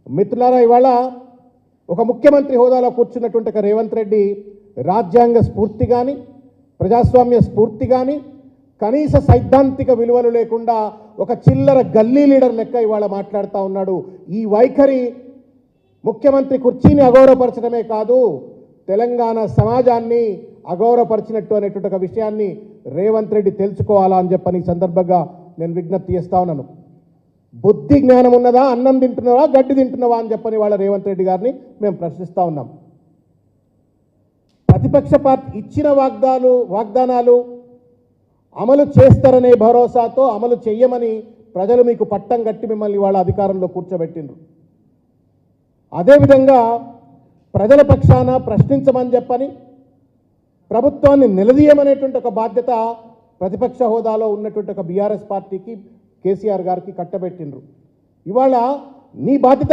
మిత్రులారా, ఇవాళ ఒక ముఖ్యమంత్రి హోదాలో కూర్చున్నటువంటి ఒక రేవంత్ రెడ్డి రాజ్యాంగ స్ఫూర్తి కానీ ప్రజాస్వామ్య స్ఫూర్తి కానీ కనీస సైద్ధాంతిక విలువలు లేకుండా ఒక చిల్లర గల్లీ లీడర్ లెక్క ఇవాళ మాట్లాడుతూ ఉన్నాడు. ఈ వైఖరి ముఖ్యమంత్రి కుర్చీని అగౌరవపరచడమే కాదు, తెలంగాణ సమాజాన్ని అగౌరవపరిచినట్టు అనేటువంటి ఒక విషయాన్ని రేవంత్ రెడ్డి తెలుసుకోవాలా అని చెప్పని ఈ సందర్భంగా నేను విజ్ఞప్తి చేస్తా ఉన్నాను. బుద్ధి జ్ఞానం ఉన్నదా, అన్నం తింటున్నావా, గడ్డి తింటున్నావా అని చెప్పని వాళ్ళ రేవంత్ రెడ్డి గారిని మేము ప్రశ్నిస్తూ ఉన్నాం. ప్రతిపక్ష పార్టీ ఇచ్చిన వాగ్దానాలు అమలు చేస్తారనే భరోసాతో అమలు చెయ్యమని ప్రజలు మీకు పట్టం కట్టి మిమ్మల్ని వాళ్ళ అధికారంలో కూర్చోబెట్టిండ్రు. అదేవిధంగా ప్రజల పక్షాన ప్రశ్నించమని చెప్పని ప్రభుత్వాన్ని నిలదీయమనేటువంటి ఒక బాధ్యత ప్రతిపక్ష హోదాలో ఉన్నటువంటి ఒక బీఆర్ఎస్ పార్టీకి కేసీఆర్ గారికి కట్టబెట్టిండ్రు. ఇవాళ నీ బాధ్యత